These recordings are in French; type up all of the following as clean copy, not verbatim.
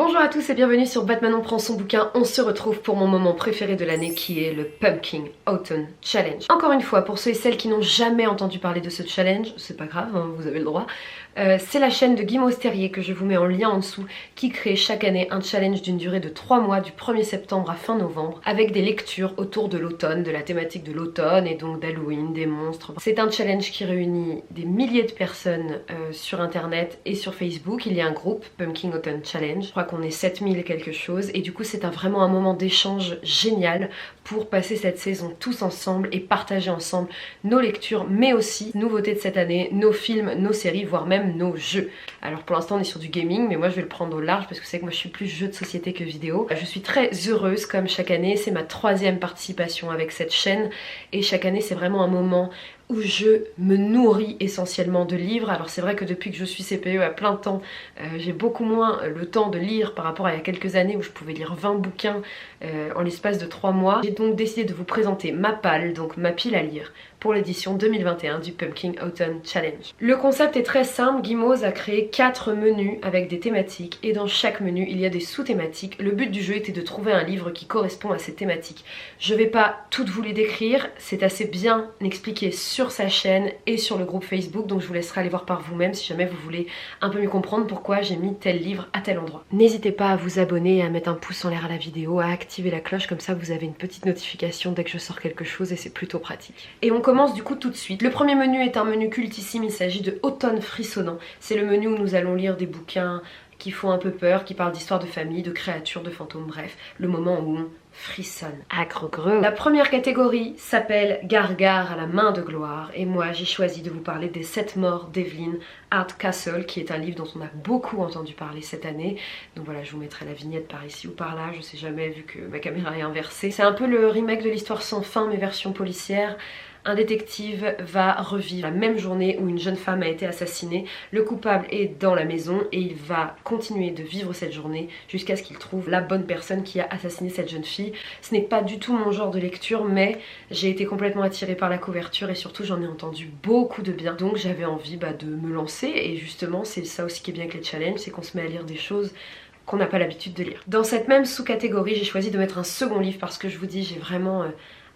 Bonjour à tous et bienvenue sur Batman on prend son bouquin. On se retrouve pour mon moment préféré de l'année qui est le Pumpkin Autumn Challenge. Encore une fois, pour ceux et celles qui n'ont jamais entendu parler de ce challenge, c'est pas grave, hein, vous avez le droit. C'est la chaîne de Guy Mostérier que je vous mets en lien en dessous qui crée chaque année un challenge d'une durée de 3 mois du 1er septembre à fin novembre avec des lectures autour de l'automne, de la thématique de l'automne et donc d'Halloween, des monstres. C'est un challenge qui réunit des milliers de personnes sur internet et sur Facebook. Il y a un groupe Pumpkin Autumn Challenge, je crois qu'on est 7000 et quelque chose et du coup c'est vraiment un moment d'échange génial pour passer cette saison tous ensemble et partager ensemble nos lectures mais aussi, nouveautés de cette année, nos films, nos séries, voire même nos jeux. Alors pour l'instant on est sur du gaming mais moi je vais le prendre au large parce que c'est que moi je suis plus jeu de société que vidéo. Je suis très heureuse comme chaque année, c'est ma 3e participation avec cette chaîne et chaque année c'est vraiment un moment où je me nourris essentiellement de livres. Alors c'est vrai que depuis que je suis CPE à plein temps, j'ai beaucoup moins le temps de lire par rapport à il y a quelques années où je pouvais lire 20 bouquins en l'espace de 3 mois. J'ai donc décidé de vous présenter ma palle, donc ma pile à lire, pour l'édition 2021 du Pumpkin Autumn Challenge. Le concept est très simple, Guy Moz a créé 4 menus avec des thématiques et dans chaque menu il y a des sous-thématiques. Le but du jeu était de trouver un livre qui correspond à ces thématiques. Je vais pas toutes vous les décrire, c'est assez bien expliqué sur sa chaîne et sur le groupe Facebook, donc je vous laisserai aller voir par vous-même si jamais vous voulez un peu mieux comprendre pourquoi j'ai mis tel livre à tel endroit. N'hésitez pas à vous abonner, à mettre un pouce en l'air à la vidéo, à activer la cloche, comme ça vous avez une petite notification dès que je sors quelque chose et c'est plutôt pratique. Et on commence du coup tout de suite. Le premier menu est un menu cultissime, il s'agit de Automne frissonnant. C'est le menu où nous allons lire des bouquins qui font un peu peur, qui parlent d'histoires de famille, de créatures, de fantômes, bref, le moment où on frissonne. Acre-greux. La première catégorie s'appelle Gargare à la main de gloire et moi j'ai choisi de vous parler des 7 morts d'Evelyn Hardcastle qui est un livre dont on a beaucoup entendu parler cette année. Donc voilà, je vous mettrai la vignette par ici ou par là, je sais jamais vu que ma caméra est inversée. C'est un peu le remake de l'Histoire sans fin mais version policière. Un détective va revivre la même journée où une jeune femme a été assassinée. Le coupable est dans la maison et il va continuer de vivre cette journée jusqu'à ce qu'il trouve la bonne personne qui a assassiné cette jeune fille. Ce n'est pas du tout mon genre de lecture mais j'ai été complètement attirée par la couverture et surtout j'en ai entendu beaucoup de bien. Donc j'avais envie de me lancer et justement c'est ça aussi qui est bien avec les challenges, c'est qu'on se met à lire des choses qu'on n'a pas l'habitude de lire. Dans cette même sous-catégorie j'ai choisi de mettre un second livre parce que je vous dis j'ai vraiment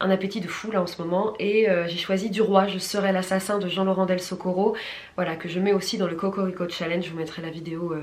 un appétit de fou là en ce moment et j'ai choisi Du Roi, je serai l'assassin de Jean-Laurent Del Socorro, voilà, que je mets aussi dans le Cocorico Challenge, je vous mettrai la vidéo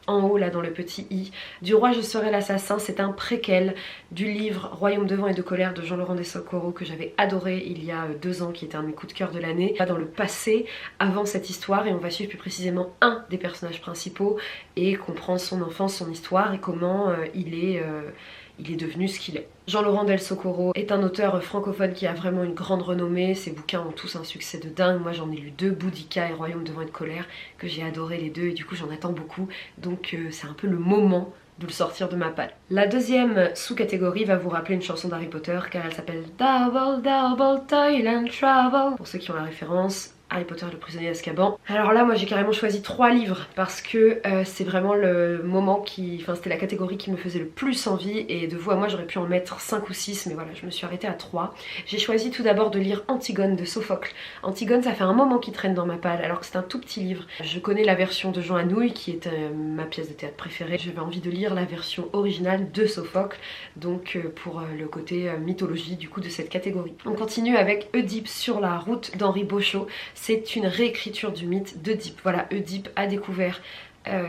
en haut là dans le petit i. Du Roi, je serai l'assassin, c'est un préquel du livre Royaume de vent et de colère de Jean-Laurent Del Socorro que j'avais adoré il y a 2 ans, qui était un de mes coups de cœur de l'année. Dans le passé, avant cette histoire, et on va suivre plus précisément un des personnages principaux et comprendre son enfance, son histoire et comment il est devenu ce qu'il est. Jean-Laurent Del Socorro est un auteur francophone qui a vraiment une grande renommée, ses bouquins ont tous un succès de dingue, moi j'en ai lu 2, Boudica et Royaume de vent et de colère, que j'ai adoré les 2 et du coup j'en attends beaucoup, donc c'est un peu le moment de le sortir de ma palle. La deuxième sous-catégorie va vous rappeler une chanson d'Harry Potter car elle s'appelle Double Double Toil and Trouble, pour ceux qui ont la référence. Harry Potter le prisonnier d'Azkaban. Alors là moi j'ai carrément choisi 3 livres parce que c'est vraiment le moment c'était la catégorie qui me faisait le plus envie et de vous à moi j'aurais pu en mettre 5 ou 6 mais voilà je me suis arrêtée à 3. J'ai choisi tout d'abord de lire Antigone de Sophocle. Antigone ça fait un moment qu'il traîne dans ma palle alors que c'est un tout petit livre. Je connais la version de Jean Anouilh qui est ma pièce de théâtre préférée. J'avais envie de lire la version originale de Sophocle donc pour le côté mythologie du coup de cette catégorie. On continue avec Oedipe sur la route d'Henri Boschot. C'est une réécriture du mythe d'Oedipe. Voilà, Oedipe a découvert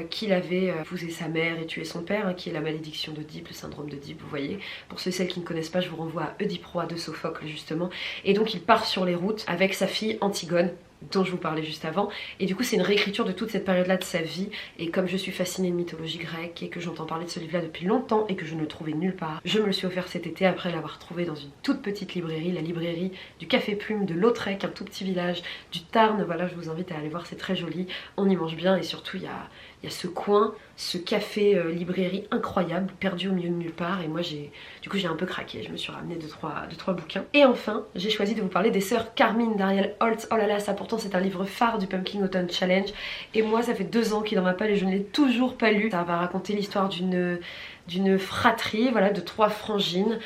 qu'il avait épousé sa mère et tué son père, qui est la malédiction d'Oedipe, le syndrome d'Oedipe, vous voyez. Pour ceux et celles qui ne connaissent pas, je vous renvoie à Oedipe roi de Sophocle justement. Et donc il part sur les routes avec sa fille Antigone, dont je vous parlais juste avant, et du coup c'est une réécriture de toute cette période là de sa vie, et comme je suis fascinée de mythologie grecque et que j'entends parler de ce livre là depuis longtemps et que je ne le trouvais nulle part, je me le suis offert cet été après l'avoir trouvé dans une toute petite librairie, la librairie du Café Plume de Lautrec, un tout petit village du Tarn. Voilà, je vous invite à aller voir, c'est très joli, on y mange bien et surtout il y a ce coin, ce café librairie incroyable, perdu au milieu de nulle part, et moi j'ai un peu craqué, je me suis ramené 2-3 bouquins. Et enfin, j'ai choisi de vous parler des sœurs Carmine d'Ariel Holtz. Oh là là, ça pourtant c'est un livre phare du Pumpkin Autumn Challenge, et moi ça fait 2 ans qu'il est dans ma palle et je ne l'ai toujours pas lu. Ça va raconter l'histoire d'une d'une fratrie, voilà, de 3 frangines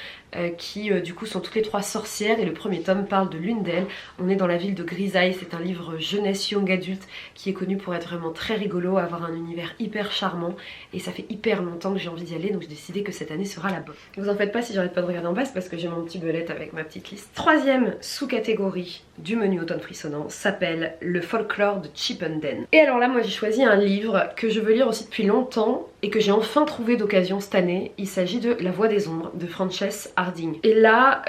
qui du coup sont toutes les 3 sorcières, et le premier tome parle de l'une d'elles. On est dans la ville de Grisaille, c'est un livre jeunesse young adulte qui est connu pour être vraiment très rigolo, avoir un univers hyper charmant, et ça fait hyper longtemps que j'ai envie d'y aller, donc j'ai décidé que cette année sera la bonne. Vous en faites pas si j'arrête pas de regarder en bas, parce que j'ai mon petit belette avec ma petite liste. Troisième sous-catégorie du menu automne frissonnant s'appelle le folklore de Chippenden. Et alors là, moi j'ai choisi un livre que je veux lire aussi depuis longtemps et que j'ai enfin trouvé d'occasion cette année. Il s'agit de La Voix des Ombres de Frances Hardinge. Et là,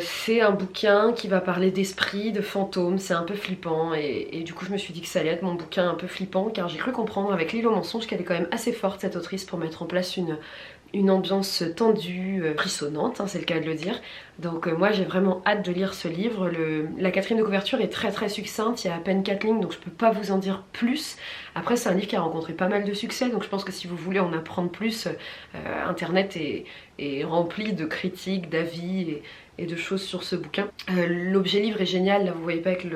c'est un bouquin qui va parler d'esprits, de fantômes, c'est un peu flippant, et du coup je me suis dit que ça allait être mon bouquin un peu flippant, car j'ai cru comprendre avec L'Île aux mensonges qu'elle est quand même assez forte, cette autrice, pour mettre en place une ambiance tendue, frissonnante, hein, c'est le cas de le dire. Donc moi j'ai vraiment hâte de lire ce livre. La quatrième de couverture est très succincte, il y a à peine 4 lignes, donc je peux pas vous en dire plus. Après c'est un livre qui a rencontré pas mal de succès, donc je pense que si vous voulez en apprendre plus, internet est rempli de critiques, d'avis et de choses sur ce bouquin. L'objet livre est génial, là vous voyez pas avec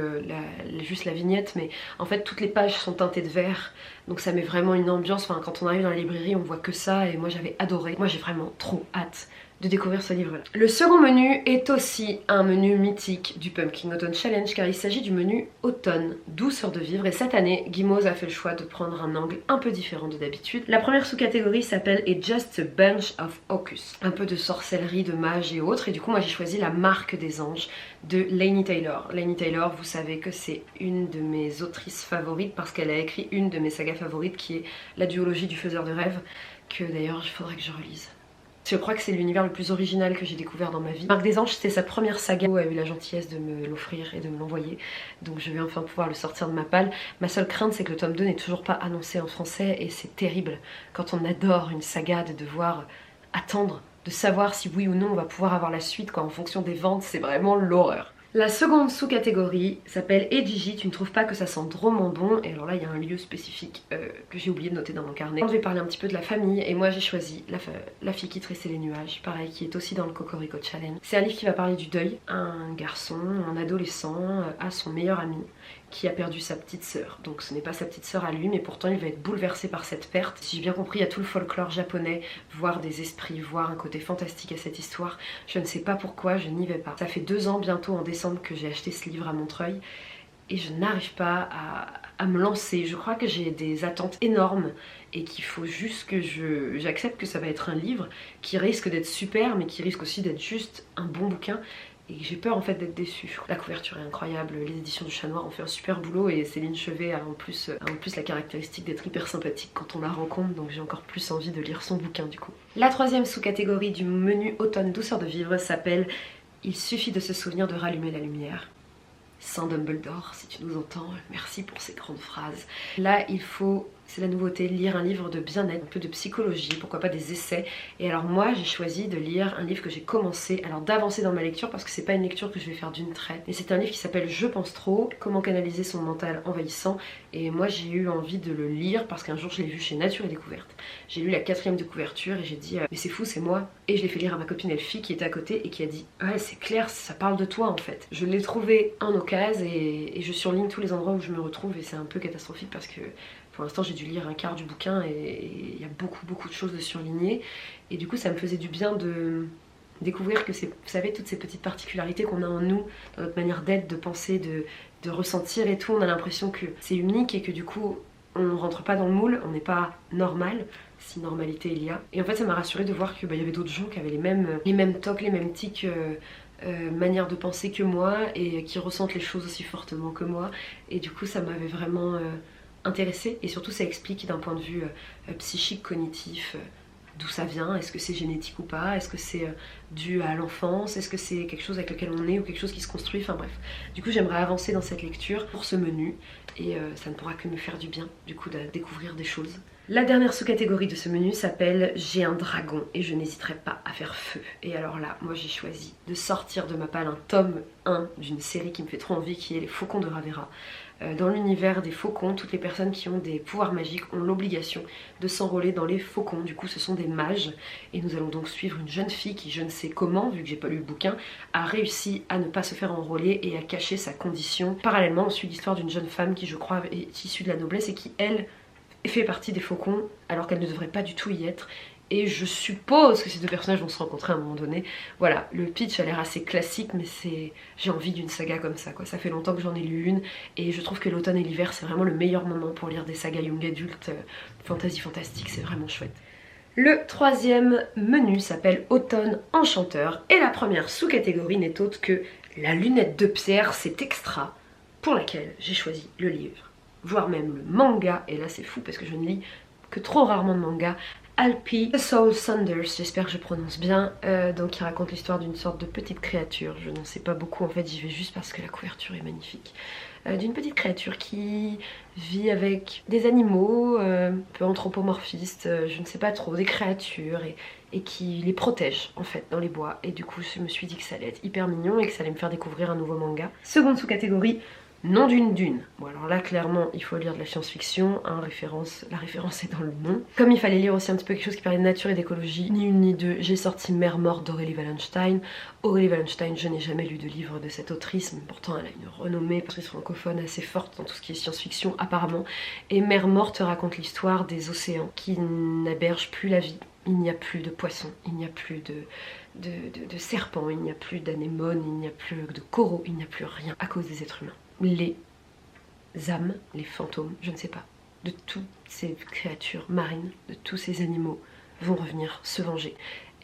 juste la vignette, mais en fait toutes les pages sont teintées de vert, donc ça met vraiment une ambiance. Enfin, quand on arrive dans la librairie on voit que ça, et moi j'avais adoré. Moi j'ai vraiment trop hâte de découvrir ce livre là. Le second menu est aussi un menu mythique du Pumpkin Autumn Challenge, car il s'agit du menu automne, douceur de vivre, et cette année Guimauve a fait le choix de prendre un angle un peu différent de d'habitude. La première sous-catégorie s'appelle It's Just a Bunch of Hocus, un peu de sorcellerie, de magie et autres, et du coup moi j'ai choisi La Marque des Anges de Laini Taylor. Laini Taylor, vous savez que c'est une de mes autrices favorites parce qu'elle a écrit une de mes sagas favorites qui est la duologie du Faiseur de rêves, que d'ailleurs il faudrait que je relise. Je crois que c'est l'univers le plus original que j'ai découvert dans ma vie. Marque des Anges, c'était sa première saga où elle a eu la gentillesse de me l'offrir et de me l'envoyer. Donc je vais enfin pouvoir le sortir de ma palle. Ma seule crainte, c'est que le tome 2 n'est toujours pas annoncé en français, et c'est terrible quand on adore une saga de devoir attendre, de savoir si oui ou non on va pouvoir avoir la suite, quoi, en fonction des ventes. C'est vraiment l'horreur. La seconde sous-catégorie s'appelle Et Gigi, tu ne trouves pas que ça sent drôlement bon? Et alors là il y a un lieu spécifique que j'ai oublié de noter dans mon carnet. Je vais parler un petit peu de la famille, et moi j'ai choisi La fille qui tressait les nuages, pareil, qui est aussi dans le Cocorico Challenge. C'est un livre qui va parler du deuil. Un garçon, un adolescent, a son meilleur ami qui a perdu sa petite sœur. Donc ce n'est pas sa petite sœur à lui, mais pourtant il va être bouleversé par cette perte. Si j'ai bien compris, il y a tout le folklore japonais, voire des esprits, voire un côté fantastique à cette histoire. Je ne sais pas pourquoi, je n'y vais pas. Ça fait 2 ans bientôt en décembre que j'ai acheté ce livre à Montreuil, et je n'arrive pas à me lancer. Je crois que j'ai des attentes énormes et qu'il faut juste que j'accepte que ça va être un livre qui risque d'être super, mais qui risque aussi d'être juste un bon bouquin, et j'ai peur en fait d'être déçue. La couverture est incroyable, les éditions du Chat Noir ont fait un super boulot, et Céline Chevet a en plus la caractéristique d'être hyper sympathique quand on la rencontre, donc j'ai encore plus envie de lire son bouquin du coup. La troisième sous-catégorie du menu automne douceur de vivre s'appelle Il suffit de se souvenir de rallumer la lumière. Saint Dumbledore, si tu nous entends, merci pour ces grandes phrases. Là, il faut, c'est la nouveauté, lire un livre de bien-être, un peu de psychologie, pourquoi pas des essais. Et alors moi, j'ai choisi de lire un livre que j'ai commencé, alors d'avancer dans ma lecture, parce que c'est pas une lecture que je vais faire d'une traite. Et c'est un livre qui s'appelle Je pense trop, comment canaliser son mental envahissant. Et moi, j'ai eu envie de le lire parce qu'un jour, je l'ai vu chez Nature et Découverte. J'ai lu la 4e de couverture et j'ai dit mais c'est fou, c'est moi. Et je l'ai fait lire à ma copine Elfie qui était à côté et qui a dit ouais, c'est clair, ça parle de toi en fait. Je l'ai trouvé en occasion, et je surligne tous les endroits où je me retrouve, et c'est un peu catastrophique parce que pour l'instant j'ai dû lire un quart du bouquin et il y a beaucoup de choses de surligner, et du coup ça me faisait du bien de découvrir que c'est, vous savez, toutes ces petites particularités qu'on a en nous, dans notre manière d'être, de penser, de ressentir et tout, on a l'impression que c'est unique et que du coup on rentre pas dans le moule, on n'est pas normal, si normalité il y a. Et en fait ça m'a rassurée de voir qu'il y avait d'autres gens qui avaient les mêmes tocs, les mêmes tics, manière de penser que moi, et qui ressentent les choses aussi fortement que moi, et du coup ça m'avait vraiment intéressée, et surtout ça explique d'un point de vue psychique, cognitif, d'où ça vient, est-ce que c'est génétique ou pas, est-ce que c'est dû à l'enfance, est-ce que c'est quelque chose avec lequel on est ou quelque chose qui se construit, enfin bref. Du coup j'aimerais avancer dans cette lecture pour ce menu, et ça ne pourra que me faire du bien du coup de découvrir des choses. La dernière sous-catégorie de ce menu s'appelle J'ai un dragon et je n'hésiterai pas à faire feu. Et alors là, moi j'ai choisi de sortir de ma palle un tome 1 d'une série qui me fait trop envie, qui est Les Faucons de Ravera. Dans l'univers des faucons, toutes les personnes qui ont des pouvoirs magiques ont l'obligation de s'enrôler dans les faucons. Du coup ce sont des mages, et nous allons donc suivre une jeune fille qui, je ne sais comment, vu que j'ai pas lu le bouquin, a réussi à ne pas se faire enrôler et à cacher sa condition. Parallèlement on suit l'histoire d'une jeune femme qui, je crois, est issue de la noblesse et qui, elle, fait partie des faucons alors qu'elle ne devrait pas du tout y être, et je suppose que ces deux personnages vont se rencontrer à un moment donné. Voilà, le pitch a l'air assez classique, mais j'ai envie d'une saga comme ça, quoi. Ça fait longtemps que j'en ai lu une, et je trouve que l'automne et l'hiver c'est vraiment le meilleur moment pour lire des sagas young adultes, fantasy fantastique, c'est vraiment chouette. Le troisième menu s'appelle Automne Enchanteur, et la première sous-catégorie n'est autre que la lunette de pierre, c'est extra, pour laquelle j'ai choisi le livre, voire même le manga, et là c'est fou parce que je ne lis que trop rarement de manga, Alpi The Soul Sanders, j'espère que je prononce bien, donc il raconte l'histoire d'une sorte de petite créature, je n'en sais pas beaucoup en fait, j'y vais juste parce que la couverture est magnifique, d'une petite créature qui vit avec des animaux, un peu anthropomorphistes, je ne sais pas trop, des créatures, et qui les protège en fait dans les bois, et du coup je me suis dit que ça allait être hyper mignon et que ça allait me faire découvrir un nouveau manga. Seconde sous-catégorie, Nom d'une dune. Bon alors là clairement il faut lire de la science-fiction, hein, la référence est dans le nom. Comme il fallait lire aussi un petit peu quelque chose qui parlait de nature et d'écologie, ni une ni deux, j'ai sorti Mère morte d'Aurélie Wallenstein. Aurélie Wallenstein, je n'ai jamais lu de livre de cette autrice, mais pourtant elle a une renommée autrice francophone assez forte dans tout ce qui est science-fiction apparemment. Et Mère morte raconte l'histoire des océans qui n'abergent plus la vie. Il n'y a plus de poissons, il n'y a plus de serpents, il n'y a plus d'anémones, il n'y a plus de coraux, il n'y a plus rien à cause des êtres humains. Les âmes, les fantômes, je ne sais pas, de toutes ces créatures marines, de tous ces animaux vont revenir se venger.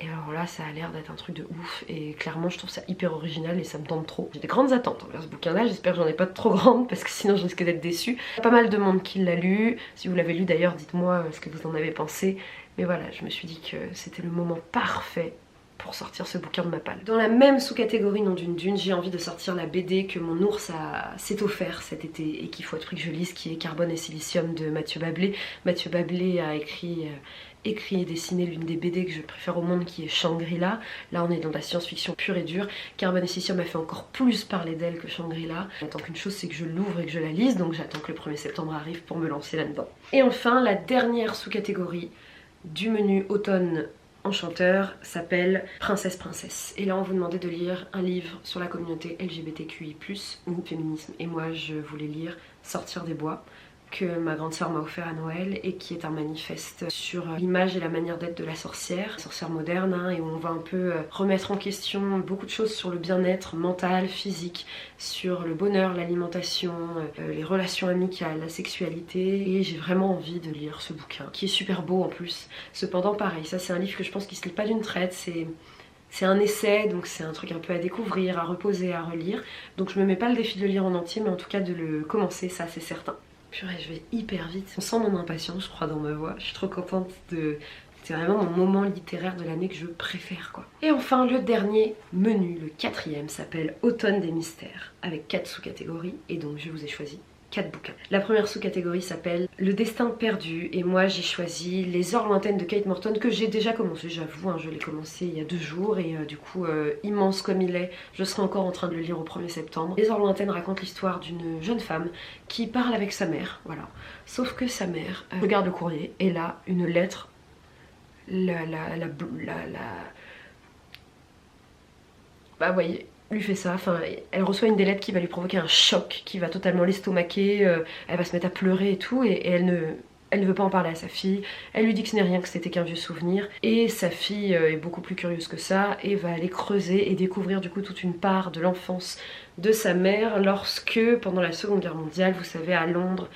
Et alors là ça a l'air d'être un truc de ouf, et clairement je trouve ça hyper original et ça me tente trop. J'ai des grandes attentes envers ce bouquin là, j'espère que j'en ai pas trop grandes parce que sinon je risque d'être déçue. Il y a pas mal de monde qui l'a lu, si vous l'avez lu d'ailleurs dites-moi ce que vous en avez pensé. Mais voilà, je me suis dit que c'était le moment parfait pour sortir ce bouquin de ma palle. Dans la même sous-catégorie Nom d'une dune, j'ai envie de sortir la BD que mon ours s'est offert cet été et qu'il faut à tout prix que je lise, qui est Carbone et Silicium de Mathieu Bablé. Mathieu Bablé a écrit et dessiné l'une des BD que je préfère au monde, qui est Shangri-La. Là on est dans de la science-fiction pure et dure. Carbone et Silicium a fait encore plus parler d'elle que Shangri-La. J'attends qu'une chose, c'est que je l'ouvre et que je la lise, donc j'attends que le 1er septembre arrive pour me lancer là-dedans. Et enfin la dernière sous-catégorie du menu Automne Enchanteur s'appelle Princesse. Et là on vous demandait de lire un livre sur la communauté LGBTQI+, ou féminisme, et moi je voulais lire Sortir des bois, que ma grande sœur m'a offert à Noël et qui est un manifeste sur l'image et la manière d'être de la sorcière moderne, hein, et où on va un peu remettre en question beaucoup de choses sur le bien-être mental, physique, sur le bonheur, l'alimentation, les relations amicales, la sexualité, et j'ai vraiment envie de lire ce bouquin qui est super beau en plus. Cependant pareil, ça c'est un livre que je pense qu'il se lit pas d'une traite, c'est un essai, donc c'est un truc un peu à découvrir, à reposer, à relire, donc je me mets pas le défi de le lire en entier, mais en tout cas de le commencer, ça c'est certain. Purée, je vais hyper vite. On sent mon impatience, je crois, dans ma voix. Je suis trop contente de... C'est vraiment mon moment littéraire de l'année que je préfère, quoi. Et enfin, le dernier menu, le quatrième, s'appelle Automne des mystères, avec 4 sous-catégories, et donc je vous ai choisi 4 bouquins. La première sous-catégorie s'appelle Le destin perdu, et moi j'ai choisi Les heures lointaines de Kate Morton, que j'ai déjà commencé, j'avoue, hein, je l'ai commencé il y a 2 jours, et du coup immense comme il est, je serai encore en train de le lire au 1er septembre. Les heures lointaines raconte l'histoire d'une jeune femme qui parle avec sa mère, voilà. Sauf que sa mère regarde le courrier, et là une lettre, bah voyez, lui fait ça, enfin elle reçoit une des lettres qui va lui provoquer un choc, qui va totalement l'estomaquer, elle va se mettre à pleurer et tout, et elle ne veut pas en parler à sa fille, elle lui dit que ce n'est rien, que c'était qu'un vieux souvenir, et sa fille est beaucoup plus curieuse que ça et va aller creuser et découvrir du coup toute une part de l'enfance de sa mère lorsque, pendant la Seconde Guerre mondiale, vous savez, à Londres,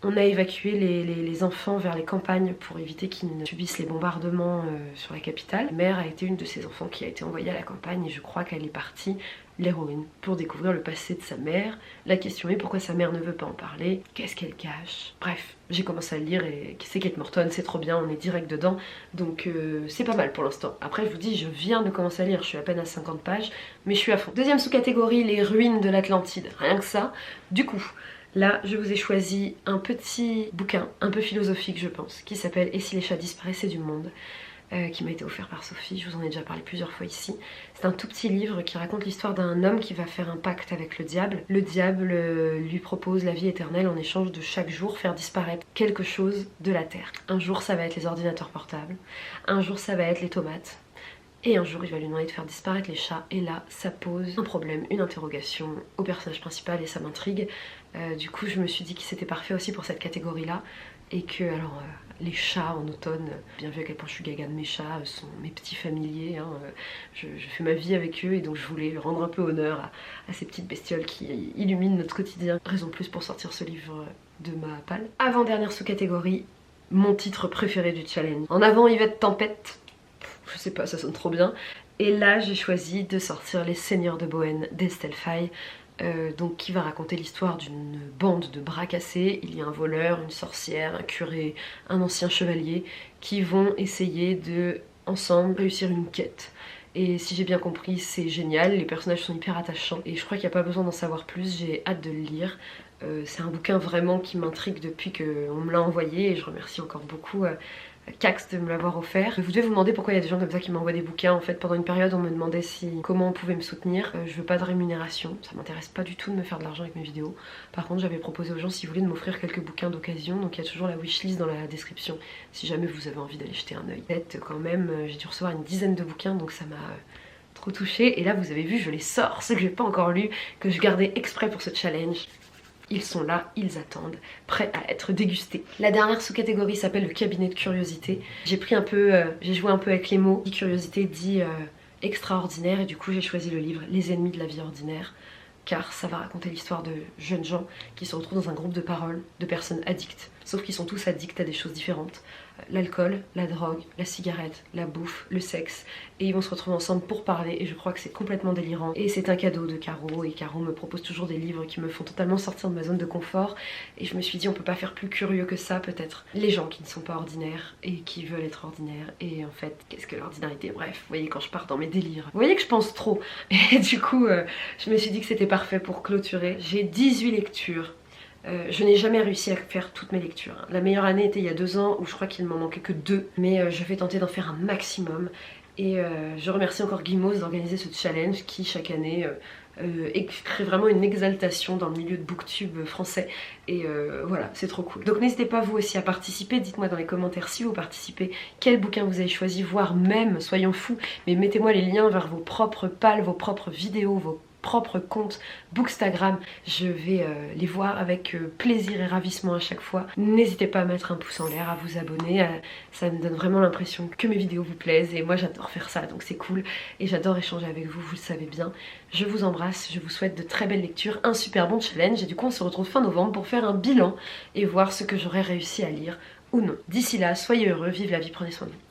on a évacué les enfants vers les campagnes pour éviter qu'ils ne subissent les bombardements sur la capitale. Ma mère a été une de ces enfants qui a été envoyée à la campagne, et je crois qu'elle est partie, l'héroïne, pour découvrir le passé de sa mère. La question est pourquoi sa mère ne veut pas en parler, qu'est-ce qu'elle cache. Bref, j'ai commencé à le lire et c'est Kate Morton, c'est trop bien, on est direct dedans, donc c'est pas mal pour l'instant. Après je vous dis, je viens de commencer à lire, je suis à peine à 50 pages, mais je suis à fond. Deuxième sous-catégorie, Les ruines de l'Atlantide, rien que ça. Du coup, là, je vous ai choisi un petit bouquin, un peu philosophique je pense, qui s'appelle Et si les chats disparaissaient du monde, qui m'a été offert par Sophie, je vous en ai déjà parlé plusieurs fois ici. C'est un tout petit livre qui raconte l'histoire d'un homme qui va faire un pacte avec le diable. Le diable lui propose la vie éternelle en échange de chaque jour faire disparaître quelque chose de la terre. Un jour ça va être les ordinateurs portables, un jour ça va être les tomates, et un jour il va lui demander de faire disparaître les chats, et là ça pose un problème, une interrogation au personnage principal, et ça m'intrigue. Du coup je me suis dit que c'était parfait aussi pour cette catégorie là. et que alors les chats en automne, bien vu à quel point je suis gaga de mes chats, sont mes petits familiers, hein, je fais ma vie avec eux et donc je voulais rendre un peu honneur à ces petites bestioles qui illuminent notre quotidien. Raison de plus pour sortir ce livre de ma palle. Avant-dernière sous-catégorie, mon titre préféré du challenge. En avant Yvette Tempête, je sais pas, ça sonne trop bien. Et là j'ai choisi de sortir Les Seigneurs de Bohême d'Estelle Faye. Donc qui va raconter l'histoire d'une bande de bras cassés. Il y a un voleur, une sorcière, un curé, un ancien chevalier qui vont essayer de, ensemble, réussir une quête. Et si j'ai bien compris, c'est génial, les personnages sont hyper attachants et je crois qu'il n'y a pas besoin d'en savoir plus, j'ai hâte de le lire. C'est un bouquin vraiment qui m'intrigue depuis qu'on me l'a envoyé et je remercie encore beaucoup Cax de me l'avoir offert. Vous devez vous demander pourquoi il y a des gens comme ça qui m'envoient des bouquins. En fait, pendant une période, on me demandait comment on pouvait me soutenir. Je veux pas de rémunération, ça m'intéresse pas du tout de me faire de l'argent avec mes vidéos. Par contre, j'avais proposé aux gens s'ils voulaient de m'offrir quelques bouquins d'occasion. Donc il y a toujours la wishlist dans la description si jamais vous avez envie d'aller jeter un œil. Peut-être quand même, j'ai dû recevoir une dizaine de bouquins donc ça m'a trop touchée. Et là, vous avez vu, je les sors, ceux que j'ai pas encore lus, que je gardais exprès pour ce challenge. Ils sont là, ils attendent, prêts à être dégustés. La dernière sous-catégorie s'appelle le cabinet de curiosité. J'ai pris un peu, j'ai joué un peu avec les mots. Dit curiosité dit extraordinaire et du coup j'ai choisi le livre Les ennemis de la vie ordinaire car ça va raconter l'histoire de jeunes gens qui se retrouvent dans un groupe de parole de personnes addictes. Sauf qu'ils sont tous addicts à des choses différentes. L'alcool, la drogue, la cigarette, la bouffe, le sexe. Et ils vont se retrouver ensemble pour parler et je crois que c'est complètement délirant. Et c'est un cadeau de Caro et Caro me propose toujours des livres qui me font totalement sortir de ma zone de confort. Et je me suis dit on peut pas faire plus curieux que ça peut-être. Les gens qui ne sont pas ordinaires et qui veulent être ordinaires. Et en fait, qu'est-ce que l'ordinarité? Bref, vous voyez quand je pars dans mes délires. Vous voyez que je pense trop. Et du coup, je me suis dit que c'était parfait pour clôturer. J'ai 18 lectures. Je n'ai jamais réussi à faire toutes mes lectures. La meilleure année était il y a 2 ans où je crois qu'il ne m'en manquait que 2. Mais je vais tenter d'en faire un maximum. Et je remercie encore Guimauve d'organiser ce challenge qui chaque année crée vraiment une exaltation dans le milieu de booktube français. Et voilà, c'est trop cool. Donc n'hésitez pas vous aussi à participer. Dites-moi dans les commentaires si vous participez, quel bouquin vous avez choisi, voire même, soyons fous, mais mettez-moi les liens vers vos propres palles, vos propres vidéos, vos propre compte Bookstagram, je vais les voir avec plaisir et ravissement à chaque fois. N'hésitez pas à mettre un pouce en l'air, à vous abonner, ça me donne vraiment l'impression que mes vidéos vous plaisent et moi j'adore faire ça donc c'est cool et j'adore échanger avec vous, vous le savez bien. Je vous embrasse, je vous souhaite de très belles lectures, un super bon challenge et du coup on se retrouve fin novembre pour faire un bilan et voir ce que j'aurais réussi à lire ou non. D'ici là, soyez heureux, vive la vie, prenez soin de vous.